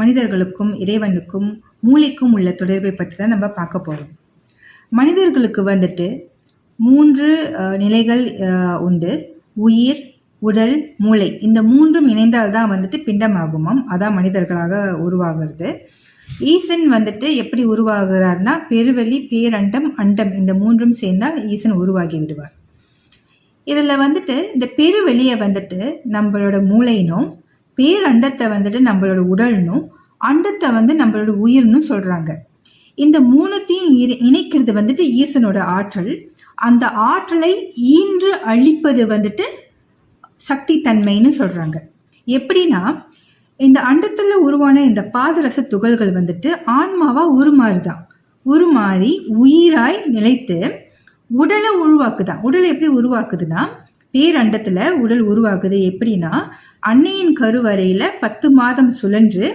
மனிதர்களுக்கும் இறைவனுக்கும் மூளைக்கும் உள்ள தொடர்பை பற்றி தான் நம்ம பார்க்க போகிறோம். மனிதர்களுக்கு வந்துட்டு 3 நிலைகள் உண்டு. உயிர், உடல், மூளை. இந்த 3ம் இணைந்தால் தான் வந்துட்டு பிண்டமாகுமாம். அதான் மனிதர்களாக உருவாகிறது. ஈசன் வந்துட்டு எப்படி உருவாகிறார்னா, பெருவெளி, பேரண்டம், அண்டம் இந்த 3ம் சேர்ந்தால் ஈசன் உருவாகி விடுவார். இதில் வந்துட்டு இந்த பெருவெளியை வந்துட்டு நம்மளோட மூளைனும், பேரண்டத்தை வந்துட்டு நம்மளோட உடல்னும், அண்டத்தை வந்து நம்மளோட உயிர்னு சொல்கிறாங்க. இந்த 3த்தையும் இணைக்கிறது வந்துட்டு ஈசனோட ஆற்றல். அந்த ஆற்றலை ஈன்று அழிப்பது வந்துட்டு சக்தி தன்மைன்னு சொல்கிறாங்க. எப்படின்னா, இந்த அண்டத்தில் உருவான இந்த பாதரச துகள்கள் வந்துட்டு ஆன்மாவாக உருமாறி உயிராய் நிலைத்து உடலை உருவாக்குதான். உடலை எப்படி உருவாக்குதுன்னா, பேரண்டத்தில் உடல் உருவாக்குது. எப்படின்னா, அன்னையின் கருவறையில் 10 மாதம் சுழன்று